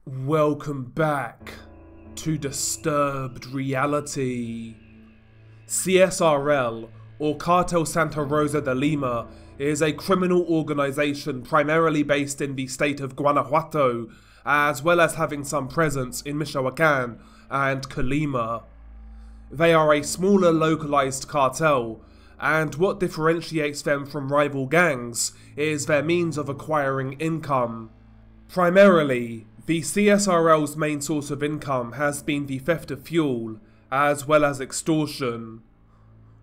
Welcome back to Disturbed Reality. CSRL, or Cartel Santa Rosa de Lima, is a criminal organization primarily based in the state of Guanajuato, as well as having some presence in Michoacan and Colima. They are a smaller localized cartel, and what differentiates them from rival gangs is their means of acquiring income. Primarily, the CSRL's main source of income has been the theft of fuel, as well as extortion.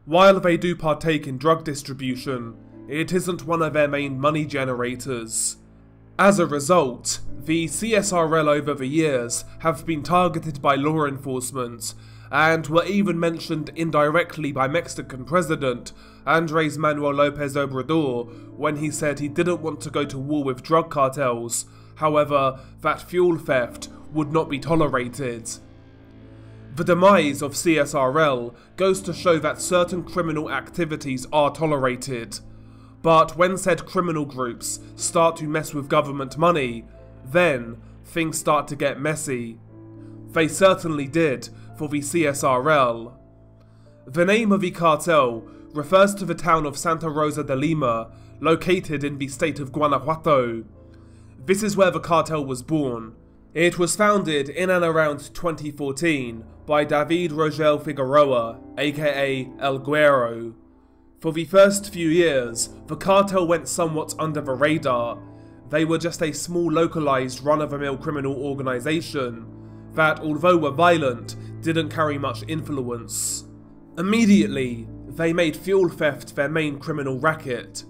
While they do partake in drug distribution, it isn't one of their main money generators. As a result, the CSRL over the years have been targeted by law enforcement, and were even mentioned indirectly by Mexican President Andrés Manuel López Obrador when he said he didn't want to go to war with drug cartels. However, that fuel theft would not be tolerated. The demise of CSRL goes to show that certain criminal activities are tolerated, but when said criminal groups start to mess with government money, then things start to get messy. They certainly did for the CSRL. The name of the cartel refers to the town of Santa Rosa de Lima, located in the state of Guanajuato. This is where the cartel was born. It was founded in and around 2014 by David Rogel Figueroa, aka El Güero. For the first few years, the cartel went somewhat under the radar. They were just a small localized run-of-the-mill criminal organization that, although were violent, didn't carry much influence. Immediately, they made fuel theft their main criminal racket.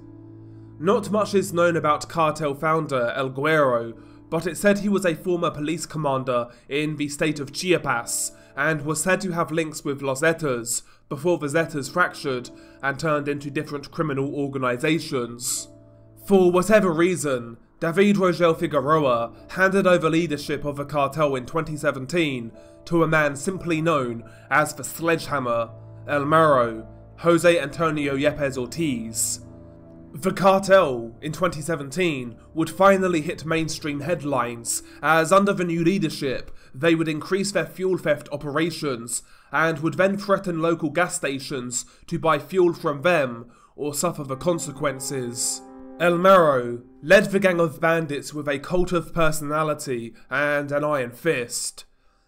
Not much is known about cartel founder El Güero, but it said he was a former police commander in the state of Chiapas, and was said to have links with Los Zetas before the Zetas fractured and turned into different criminal organizations. For whatever reason, David Rogel Figueroa handed over leadership of the cartel in 2017 to a man simply known as the Sledgehammer, El Mero, Jose Antonio Yepes Ortiz. The cartel, in 2017, would finally hit mainstream headlines, as under the new leadership, they would increase their fuel theft operations, and would then threaten local gas stations to buy fuel from them, or suffer the consequences. El Mero led the gang of bandits with a cult of personality and an iron fist.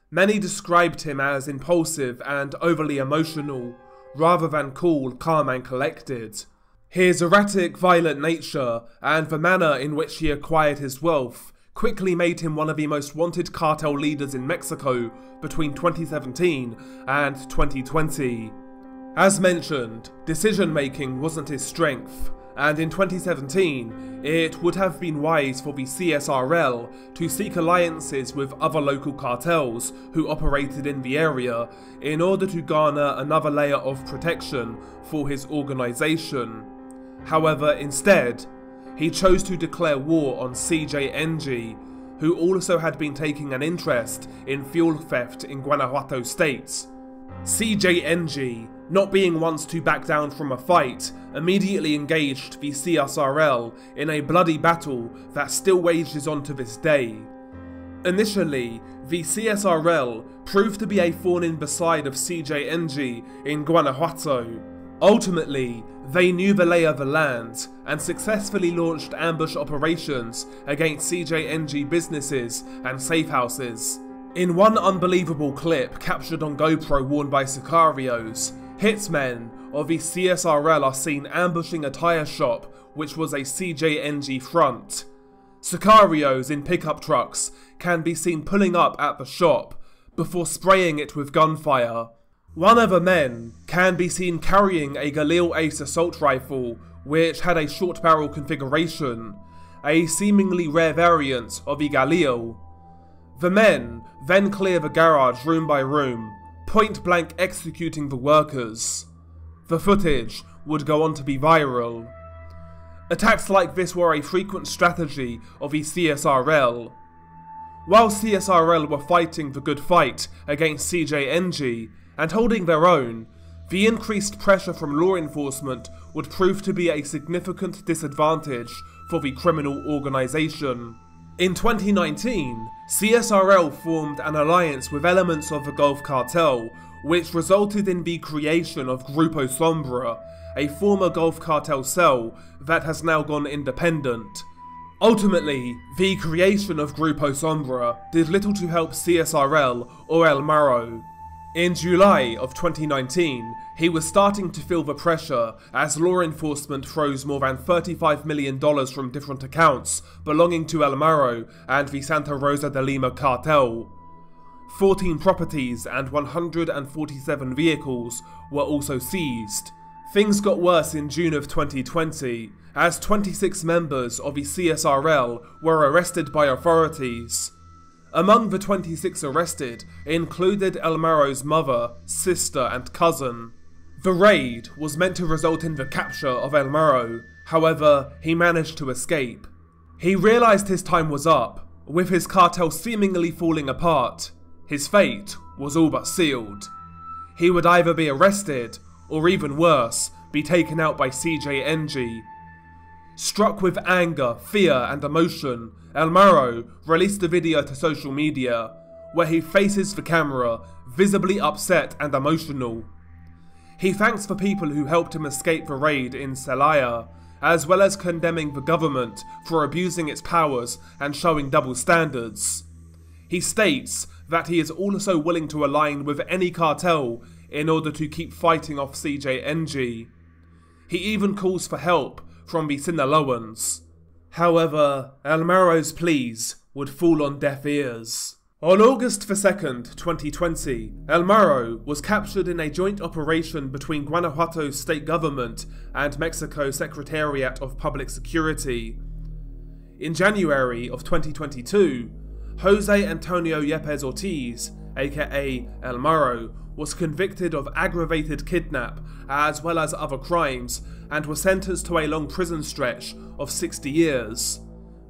Many described him as impulsive and overly emotional, rather than cool, calm and collected. His erratic, violent nature, and the manner in which he acquired his wealth, quickly made him one of the most wanted cartel leaders in Mexico between 2017 and 2020. As mentioned, decision-making wasn't his strength, and in 2017, it would have been wise for the CSRL to seek alliances with other local cartels who operated in the area in order to garner another layer of protection for his organization. However, instead, he chose to declare war on C.J.N.G, who also had been taking an interest in fuel theft in Guanajuato state. C.J.N.G, not being ones to back down from a fight, immediately engaged the CSRL in a bloody battle that still wages on to this day. Initially, the CSRL proved to be a thorn in the side of C.J.N.G in Guanajuato. Ultimately, they knew the lay of the land, and successfully launched ambush operations against C.J.N.G businesses and safe houses. In one unbelievable clip captured on GoPro worn by sicarios, hitmen of the CSRL are seen ambushing a tyre shop which was a C.J.N.G front. Sicarios in pickup trucks can be seen pulling up at the shop before spraying it with gunfire. One of the men can be seen carrying a Galil Ace assault rifle which had a short barrel configuration, a seemingly rare variant of the Galil. The men then clear the garage room by room, point blank executing the workers. The footage would go on to be viral. Attacks like this were a frequent strategy of the CSRL. While CSRL were fighting the good fight against C.J.N.G and holding their own, the increased pressure from law enforcement would prove to be a significant disadvantage for the criminal organisation. In 2019, CSRL formed an alliance with elements of the Gulf Cartel, which resulted in the creation of Grupo Sombra, a former Gulf Cartel cell that has now gone independent. Ultimately, the creation of Grupo Sombra did little to help CSRL or El Marro. In July of 2019, he was starting to feel the pressure as law enforcement froze more than $35 million from different accounts belonging to El Marro and the Santa Rosa de Lima cartel. 14 properties and 147 vehicles were also seized. Things got worse in June of 2020, as 26 members of the CSRL were arrested by authorities. Among the 26 arrested included El Marro's mother, sister and cousin. The raid was meant to result in the capture of El Marro, however, he managed to escape. He realized his time was up, with his cartel seemingly falling apart. His fate was all but sealed. He would either be arrested, or even worse, be taken out by C.J.N.G. Struck with anger, fear and emotion, El Marro released a video to social media, where he faces the camera, visibly upset and emotional. He thanks the people who helped him escape the raid in Celaya, as well as condemning the government for abusing its powers and showing double standards. He states that he is also willing to align with any cartel in order to keep fighting off C.J.N.G. He even calls for help from the Sinaloans. However, El Marro's pleas would fall on deaf ears. On August 2nd, 2020, El Marro was captured in a joint operation between Guanajuato state government and Mexico Secretariat of Public Security. In January of 2022, Jose Antonio Yepes Ortiz, aka El Marro, was convicted of aggravated kidnap as well as other crimes and was sentenced to a long prison stretch of 60 years.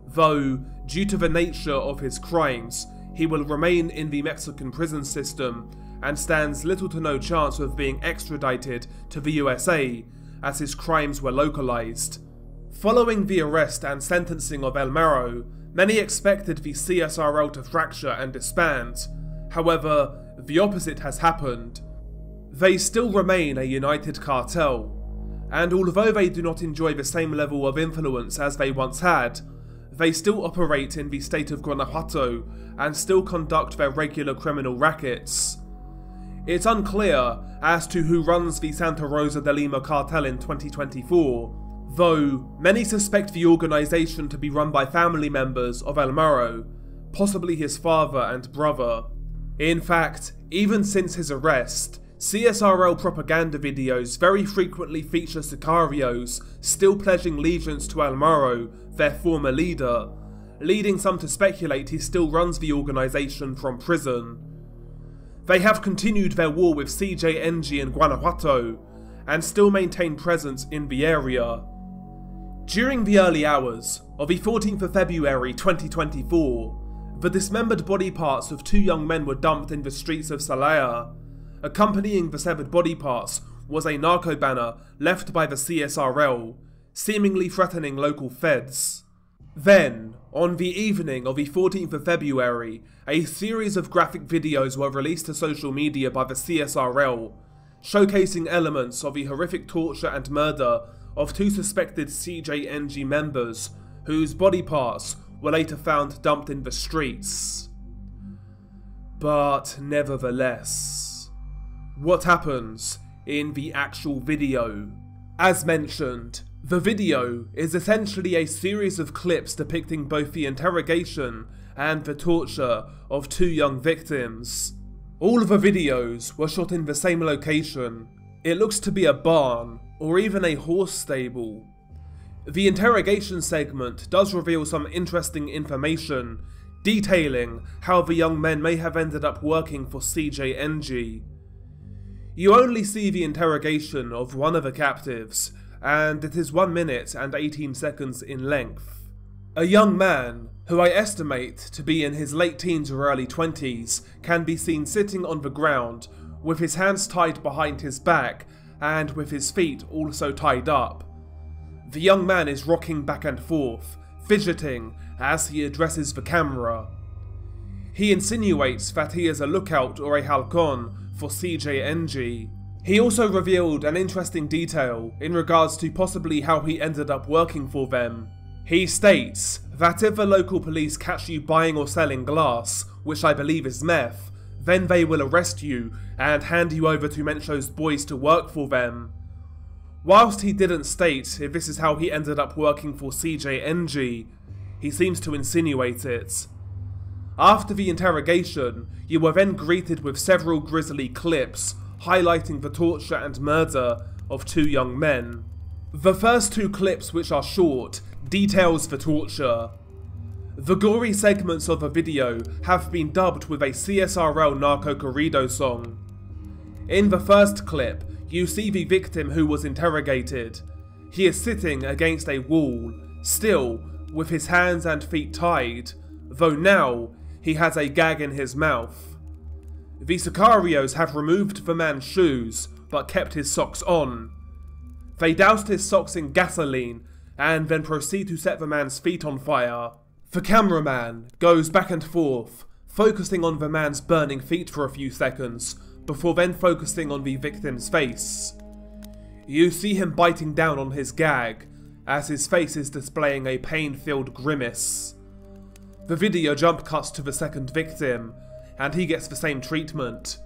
Though, due to the nature of his crimes, he will remain in the Mexican prison system and stands little to no chance of being extradited to the USA, as his crimes were localized. Following the arrest and sentencing of El Marro, many expected the CSRL to fracture and disband. However, the opposite has happened. They still remain a united cartel, and although they do not enjoy the same level of influence as they once had, they still operate in the state of Guanajuato and still conduct their regular criminal rackets. It's unclear as to who runs the Santa Rosa de Lima cartel in 2024, though many suspect the organisation to be run by family members of El Marro, possibly his father and brother. In fact, even since his arrest, CSRL propaganda videos very frequently feature sicarios still pledging allegiance to El Marro, their former leader, leading some to speculate he still runs the organisation from prison. They have continued their war with C.J.N.G in Guanajuato, and still maintain presence in the area. During the early hours of the 14th of February 2024, the dismembered body parts of two young men were dumped in the streets of Celaya. Accompanying the severed body parts was a narco banner left by the CSRL, seemingly threatening local feds. Then, on the evening of the 14th of February, a series of graphic videos were released to social media by the CSRL, showcasing elements of the horrific torture and murder of two suspected C.J.N.G members, whose body parts were later found dumped in the streets. But nevertheless, what happens in the actual video? As mentioned, the video is essentially a series of clips depicting both the interrogation and the torture of two young victims. All of the videos were shot in the same location. It looks to be a barn, or even a horse stable. The interrogation segment does reveal some interesting information, detailing how the young men may have ended up working for C.J.N.G. You only see the interrogation of one of the captives, and it is 1 minute and 18 seconds in length. A young man, who I estimate to be in his late teens or early 20s, can be seen sitting on the ground, with his hands tied behind his back, and with his feet also tied up. The young man is rocking back and forth, fidgeting as he addresses the camera. He insinuates that he is a lookout or a halcon for C.J.N.G. He also revealed an interesting detail in regards to possibly how he ended up working for them. He states that if the local police catch you buying or selling glass, which I believe is meth, then they will arrest you and hand you over to Mencho's boys to work for them. Whilst he didn't state if this is how he ended up working for C.J.N.G, he seems to insinuate it. After the interrogation, you were then greeted with several grisly clips highlighting the torture and murder of 2 young men. The first 2 clips, which are short, details the torture. The gory segments of the video have been dubbed with a CSRL Narco Corrido song. In the first clip, you see the victim who was interrogated. He is sitting against a wall, still, with his hands and feet tied, though now he has a gag in his mouth. The sicarios have removed the man's shoes, but kept his socks on. They doused his socks in gasoline, and then proceed to set the man's feet on fire. The cameraman goes back and forth, focusing on the man's burning feet for a few seconds, before then focusing on the victim's face. You see him biting down on his gag, as his face is displaying a pain-filled grimace. The video jump cuts to the second victim, and he gets the same treatment.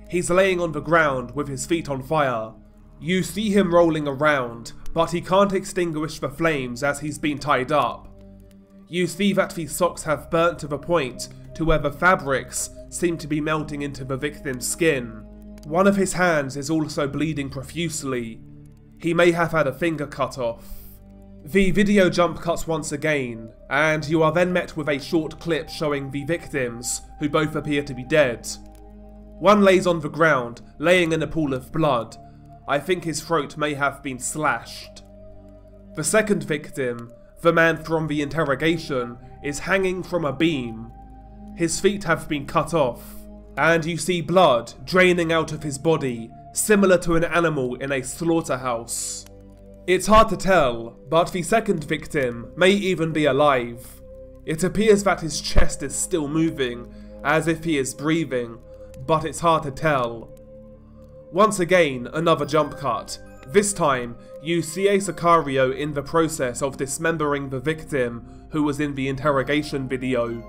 He's laying on the ground with his feet on fire. You see him rolling around, but he can't extinguish the flames as he's been tied up. You see that the socks have burnt to the point to where the fabrics seem to be melting into the victim's skin. One of his hands is also bleeding profusely. He may have had a finger cut off. The video jump cuts once again, and you are then met with a short clip showing the victims, who both appear to be dead. One lays on the ground, laying in a pool of blood. I think his throat may have been slashed. The second victim, the man from the interrogation, is hanging from a beam. His feet have been cut off, and you see blood draining out of his body, similar to an animal in a slaughterhouse. It's hard to tell, but the second victim may even be alive. It appears that his chest is still moving, as if he is breathing, but it's hard to tell. Once again, another jump cut. This time, you see a sicario in the process of dismembering the victim who was in the interrogation video.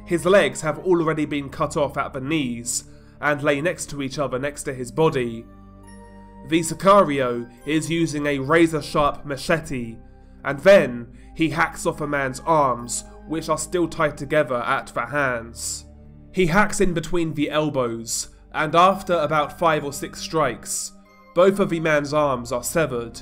His legs have already been cut off at the knees, and lay next to each other next to his body. The sicario is using a razor-sharp machete, and then he hacks off a man's arms, which are still tied together at the hands. He hacks in between the elbows, and after about 5 or 6 strikes, both of the man's arms are severed.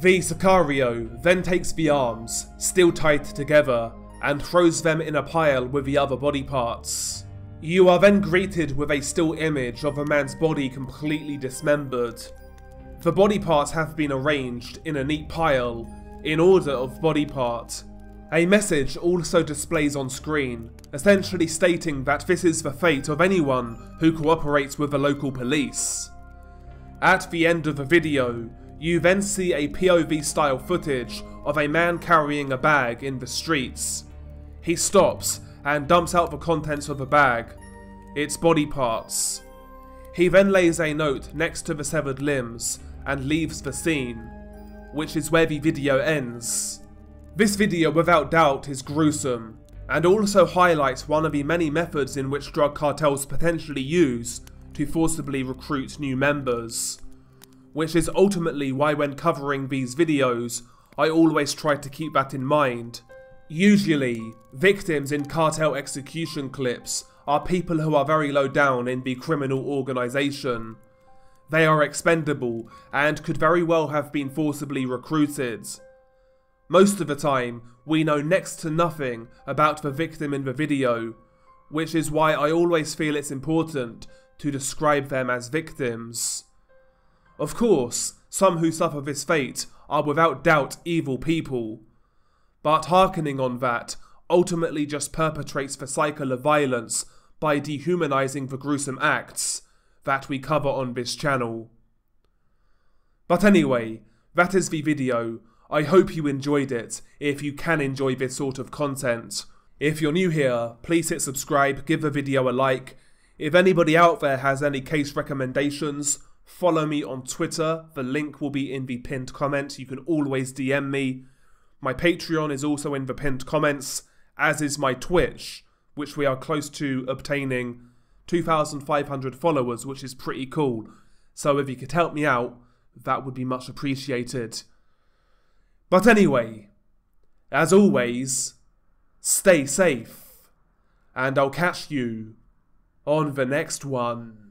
The sicario then takes the arms, still tied together, and throws them in a pile with the other body parts. You are then greeted with a still image of a man's body completely dismembered. The body parts have been arranged in a neat pile, in order of body part. A message also displays on screen, essentially stating that this is the fate of anyone who cooperates with the local police. At the end of the video, you then see a POV style footage of a man carrying a bag in the streets. He stops and dumps out the contents of the bag, its body parts. He then lays a note next to the severed limbs and leaves the scene, which is where the video ends. This video without doubt is gruesome, and also highlights one of the many methods in which drug cartels potentially use to forcibly recruit new members. Which is ultimately why when covering these videos, I always try to keep that in mind. Usually, victims in cartel execution clips are people who are very low down in the criminal organisation. They are expendable and could very well have been forcibly recruited. Most of the time, we know next to nothing about the victim in the video, which is why I always feel it's important to describe them as victims. Of course, some who suffer this fate are without doubt evil people, but hearkening on that ultimately just perpetrates the cycle of violence by dehumanizing the gruesome acts that we cover on this channel. But anyway, that is the video. I hope you enjoyed it, if you can enjoy this sort of content. If you're new here, please hit subscribe, give the video a like. If anybody out there has any case recommendations, follow me on Twitter. The link will be in the pinned comment. You can always DM me. My Patreon is also in the pinned comments, as is my Twitch, which we are close to obtaining 2,500 followers, which is pretty cool. So if you could help me out, that would be much appreciated. But anyway, as always, stay safe, and I'll catch you on the next one.